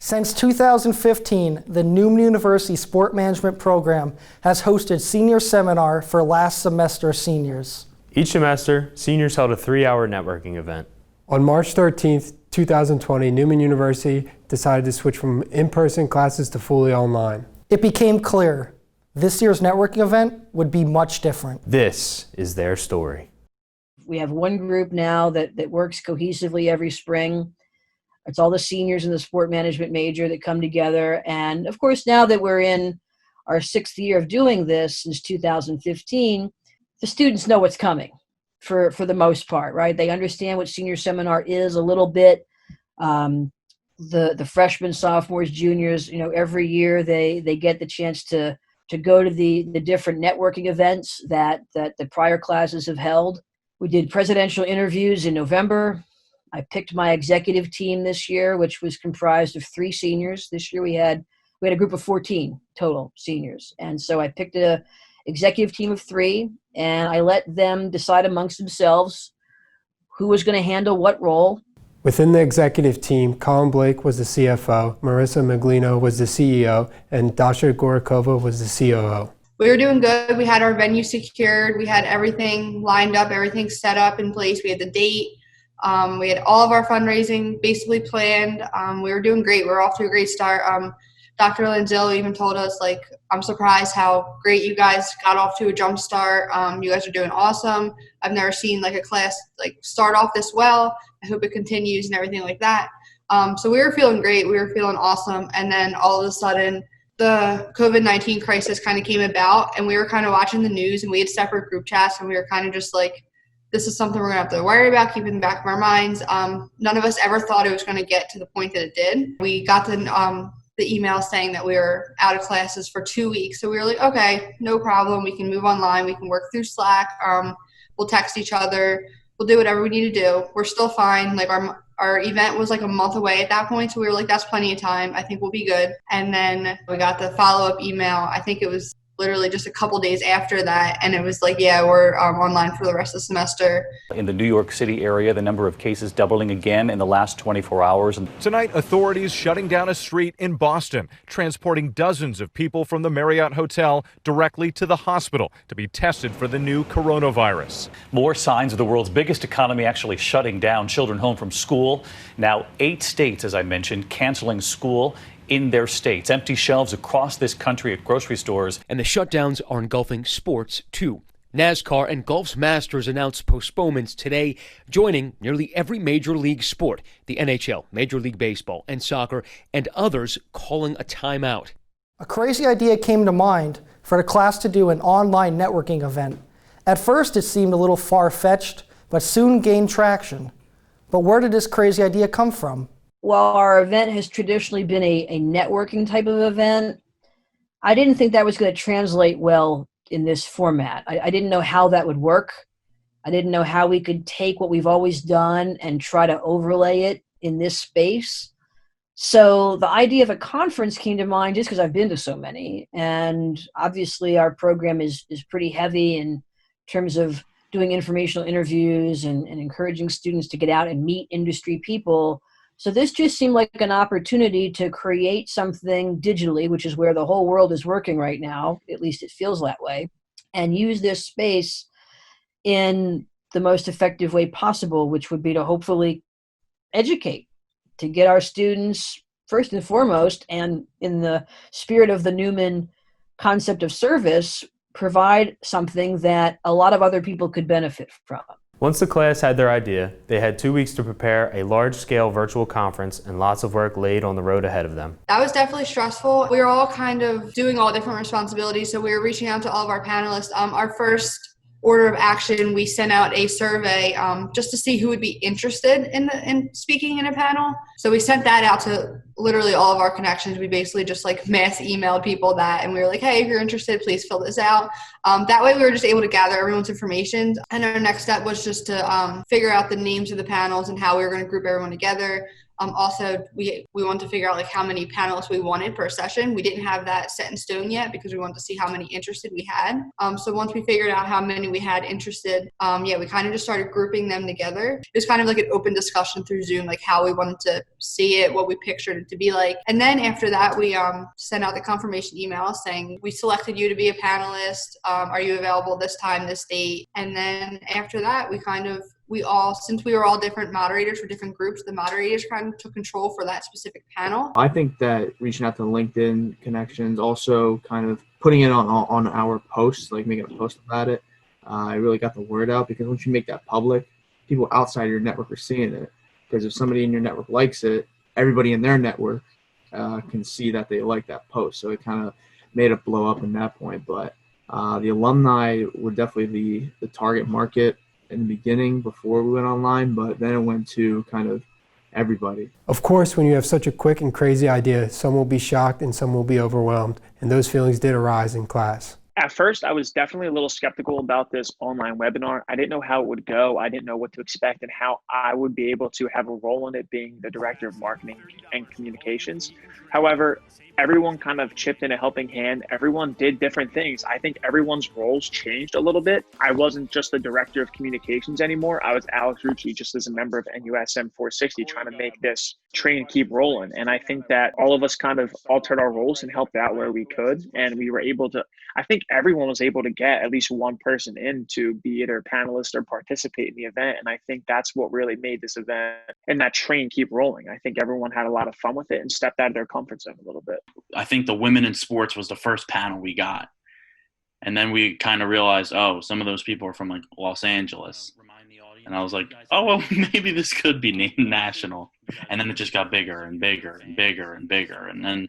Since 2015, the Neumann University Sport Management Program has hosted Senior Seminar for last semester seniors. Each semester, seniors held a 3-hour networking event. On March 13th, 2020, Neumann University decided to switch from in-person classes to fully online. It became clear this year's networking event would be much different. This is their story. We have one group now that works cohesively every spring. It's all the seniors in the sport management major that come together. And of course, now that we're in our 6th year of doing this since 2015, the students know what's coming for the most part, right? They understand what senior seminar is a little bit. The freshmen, sophomores, juniors, every year they get the chance to go to the different networking events that the prior classes have held. We did presidential interviews in November. I picked my executive team this year, which was comprised of 3 seniors. This year we had a group of 14 total seniors. And so I picked a executive team of 3, and I let them decide amongst themselves who was going to handle what role. Within the executive team, Colin Blake was the CFO, Marissa Maglino was the CEO, and Dasha Gorokova was the COO. We were doing good. We had our venue secured. We had everything lined up, everything set up in place. We had the date. We had all of our fundraising basically planned. We were doing great. We were off to a great start. Dr. Lanzillo even told us, I'm surprised how great you guys got off to a jump start. You guys are doing awesome. I've never seen a class start off this well. I hope it continues and everything like that. So we were feeling great. We were feeling awesome. And then all of a sudden, the COVID-19 crisis kind of came about, and we were kind of watching the news, and we had separate group chats, and we were kind of just this is something we're going to have to worry about, keep in the back of our minds. None of us ever thought it was going to get to the point that it did. We got the email saying that we were out of classes for 2 weeks. So we were like, okay, no problem. We can move online. We can work through Slack. We'll text each other. We'll do whatever we need to do. We're still fine. Our event was a month away at that point. So we were like, that's plenty of time. I think we'll be good. And then we got the follow-up email. I think it was literally just a couple days after that, and it was yeah, we're online for the rest of the semester. In the New York City area, the number of cases doubling again in the last 24 hours. Tonight, authorities shutting down a street in Boston, transporting dozens of people from the Marriott Hotel directly to the hospital to be tested for the new coronavirus. More signs of the world's biggest economy actually shutting down children home from school. Now, 8 states, as I mentioned, canceling school in their states. Empty shelves across this country at grocery stores. And the shutdowns are engulfing sports, too. NASCAR and Golf's Masters announced postponements today, joining nearly every major league sport, the NHL, Major League Baseball, and soccer, and others calling a timeout. A crazy idea came to mind for the class to do an online networking event. At first, it seemed a little far-fetched, but soon gained traction. But where did this crazy idea come from? While our event has traditionally been a networking type of event, I didn't think that was going to translate well in this format. I didn't know how that would work. I didn't know how we could take what we've always done and try to overlay it in this space. So the idea of a conference came to mind just because I've been to so many. And obviously our program is pretty heavy in terms of doing informational interviews and encouraging students to get out and meet industry people. So this just seemed like an opportunity to create something digitally, which is where the whole world is working right now, at least it feels that way, and use this space in the most effective way possible, which would be to hopefully educate, to get our students, first and foremost, and in the spirit of the Neumann concept of service, provide something that a lot of other people could benefit from. Once the class had their idea, they had 2 weeks to prepare a large-scale virtual conference and lots of work laid on the road ahead of them. That was definitely stressful. We were all kind of doing all different responsibilities, so we were reaching out to all of our panelists. Our first order of action, we sent out a survey just to see who would be interested in speaking in a panel. So we sent that out to literally all of our connections. We basically just mass emailed people that, and we were like, hey, if you're interested, please fill this out. That way we were just able to gather everyone's information. And our next step was just to figure out the names of the panels and how we were going to group everyone together. Also, we wanted to figure out like how many panelists we wanted per session. We didn't have that set in stone yet because we wanted to see how many interested we had. So once we figured out how many we had interested, we kind of just started grouping them together. It was kind of like an open discussion through Zoom, like how we wanted to see it, what we pictured it to be like. And then after that, we sent out the confirmation email saying, we selected you to be a panelist. Are you available this time, this date? And then after that, since we were all different moderators for different groups, the moderators kind of took control for that specific panel. I think that reaching out to LinkedIn connections, also kind of putting it on our posts, like making a post about it, it really got the word out, because once you make that public, people outside your network are seeing it. Because if somebody in your network likes it, everybody in their network can see that they like that post. So it kind of made it blow up in that point. But the alumni were definitely the target market in the beginning before we went online, but then it went to kind of everybody. Of course, when you have such a quick and crazy idea, some will be shocked and some will be overwhelmed, and those feelings did arise in class. At first, I was definitely a little skeptical about this online webinar. I didn't know how it would go. I didn't know what to expect and how I would be able to have a role in it, being the director of marketing and communications. However, everyone kind of chipped in a helping hand. Everyone did different things. I think everyone's roles changed a little bit. I wasn't just the director of communications anymore. I was Alex Rucci, just as a member of NUSM 460, trying to make this train keep rolling. And I think that all of us kind of altered our roles and helped out where we could. And we were able to, I think everyone was able to get at least one person in to be either a panelist or participate in the event. And I think that's what really made this event and that train keep rolling. I think everyone had a lot of fun with it and stepped out of their comfort zone a little bit. I think the women in sports was the first panel we got. And then we kind of realized, oh, some of those people are from like Los Angeles. And I was like, oh, well, maybe this could be named national. And then it just got bigger and bigger and bigger and bigger. And then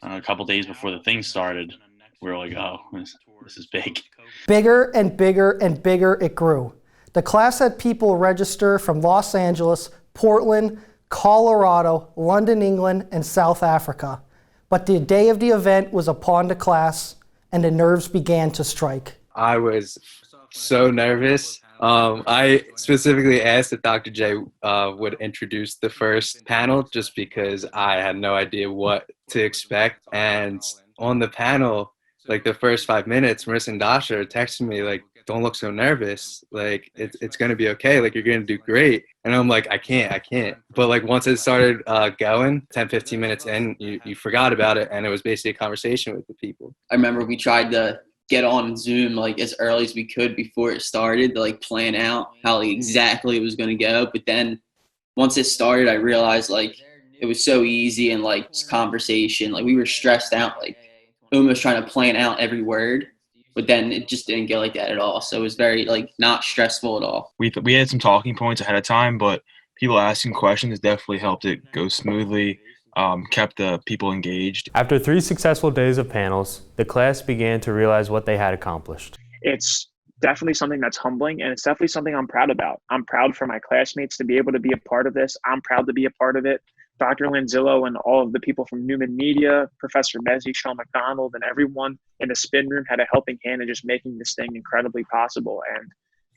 a couple days before the thing started, we were like, oh, this is big. Bigger and bigger and bigger it grew. The class had people register from Los Angeles, Portland, Colorado, London, England, and South Africa. But the day of the event was upon the class, and the nerves began to strike. I was so nervous. I specifically asked if Dr. J would introduce the first panel just because I had no idea what to expect. And on the panel, like the first 5 minutes, Marissa and Dasha texted me like, don't look so nervous. Like, it's going to be okay. Like, you're going to do great. And I'm like, I can't. But like once it started going, 10, 15 minutes in, you forgot about it. And it was basically a conversation with the people. I remember we tried to get on Zoom like as early as we could before it started to like plan out how like, exactly it was going to go. But then once it started, I realized like it was so easy and like just conversation. Like we were stressed out, like almost trying to plan out every word. But then it just didn't go like that at all. So it was very like not stressful at all. We had some talking points ahead of time, but people asking questions definitely helped it go smoothly, kept the people engaged. After 3 successful days of panels, the class began to realize what they had accomplished. It's definitely something that's humbling, and it's definitely something I'm proud about. I'm proud for my classmates to be able to be a part of this. I'm proud to be a part of it. Dr. Lanzillo and all of the people from Neumann Media, Professor Mezzi, Sean McDonald, and everyone in the spin room had a helping hand in just making this thing incredibly possible. And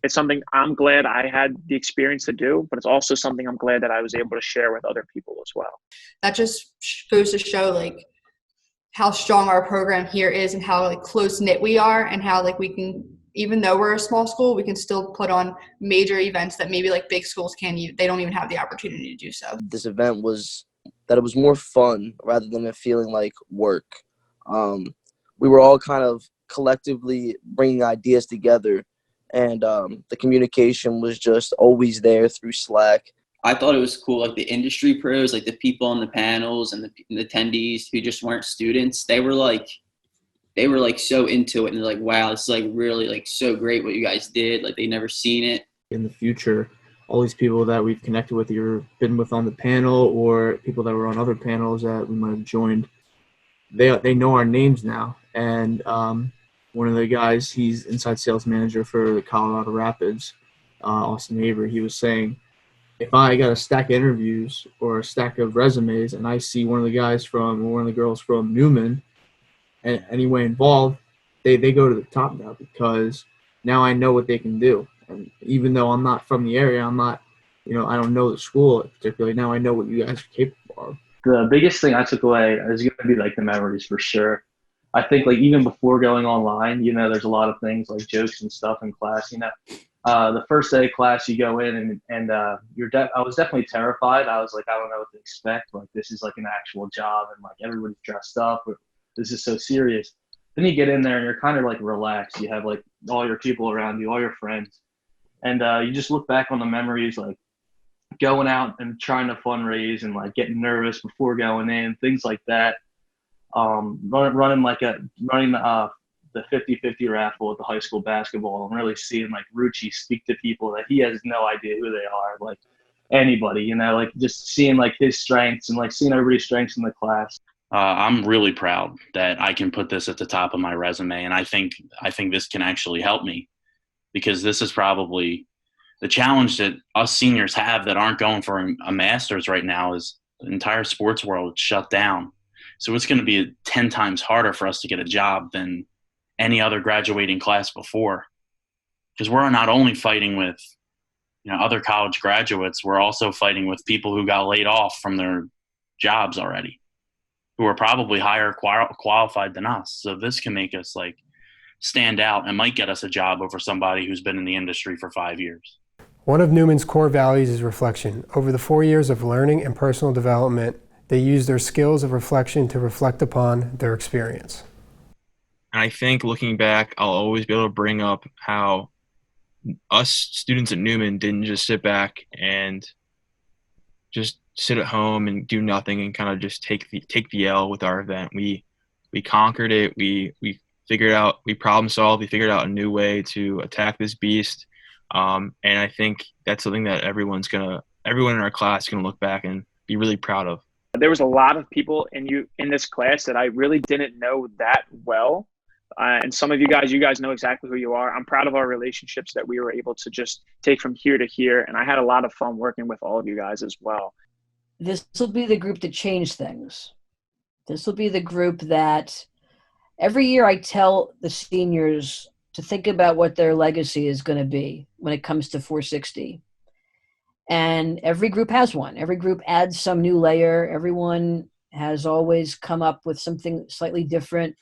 it's something I'm glad I had the experience to do, but it's also something I'm glad that I was able to share with other people as well. That just goes to show like how strong our program here is and how like close knit we are, and how like we can, even though we're a small school, we can still put on major events that maybe like big schools they don't even have the opportunity to do so. This event was that it was more fun rather than it feeling like work. We were all kind of collectively bringing ideas together, and the communication was just always there through Slack. I thought it was cool, like the industry pros, like the people on the panels and the attendees who just weren't students, they were like so into it, and they're like, wow, this is like really like so great what you guys did. Like they never seen it. In the future, all these people that we've connected with, either been with on the panel or people that were on other panels that we might have joined, they know our names now. And one of the guys, he's inside sales manager for Colorado Rapids, Austin Avery. He was saying, if I got a stack of interviews or a stack of resumes and I see one of the guys from, or one of the girls from Neumann, and anyway involved, they go to the top now, because now I know what they can do. And even though I'm not from the area, I'm not I don't know the school particularly. Now I know what you guys are capable of. The biggest thing I took away is going to be like the memories for sure. I think like even before going online, there's a lot of things like jokes and stuff in class. The first day of class you go in and I was definitely terrified. I was like, I don't know what to expect. Like this is like an actual job and like everybody's dressed up. This is so serious. Then you get in there and you're kind of like relaxed. You have like all your people around you, all your friends, and you just look back on the memories like going out and trying to fundraise and like getting nervous before going in, things like that. Running the 50-50 raffle at the high school basketball and really seeing like Rucci speak to people that he has no idea who they are, like anybody, like just seeing like his strengths and like seeing everybody's strengths in the class. I'm really proud that I can put this at the top of my resume, and I think this can actually help me, because this is probably the challenge that us seniors have that aren't going for a master's right now. Is the entire sports world shut down. So it's going to be 10 times harder for us to get a job than any other graduating class before, because we're not only fighting with other college graduates, we're also fighting with people who got laid off from their jobs already, who are probably higher qualified than us. So this can make us like stand out and might get us a job over somebody who's been in the industry for 5 years. One of Neumann's core values is reflection. Over the 4 years of learning and personal development, they use their skills of reflection to reflect upon their experience. And I think looking back, I'll always be able to bring up how us students at Neumann didn't just sit back and just sit at home and do nothing and kind of just take the L with our event. We conquered it. We figured out, we problem solved. We figured out a new way to attack this beast. And I think that's something that everyone in our class is gonna look back and be really proud of. There was a lot of people in this class that I really didn't know that well. And some of you guys know exactly who you are. I'm proud of our relationships that we were able to just take from here to here. And I had a lot of fun working with all of you guys as well. This will be the group that changed things. This will be the group that every year I tell the seniors to think about what their legacy is going to be when it comes to 460. And every group has one. Every group adds some new layer. Everyone has always come up with something slightly different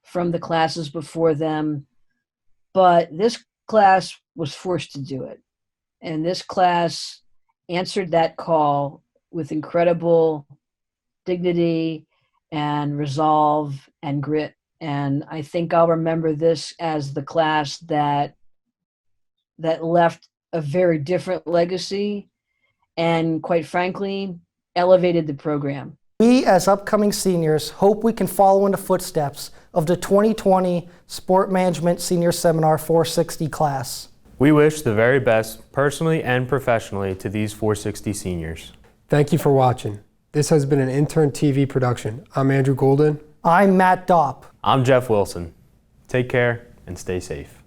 from the classes before them. But this class was forced to do it. And this class answered that call with incredible dignity and resolve and grit. And I think I'll remember this as the class that left a very different legacy and, quite frankly, elevated the program. We, as upcoming seniors, hope we can follow in the footsteps of the 2020 Sport Management Senior Seminar 460 class. We wish the very best, personally and professionally, to these 460 seniors. Thank you for watching. This has been an Intern TV production. I'm Andrew Golden. I'm Matt Dopp. I'm Jeff Wilson. Take care and stay safe.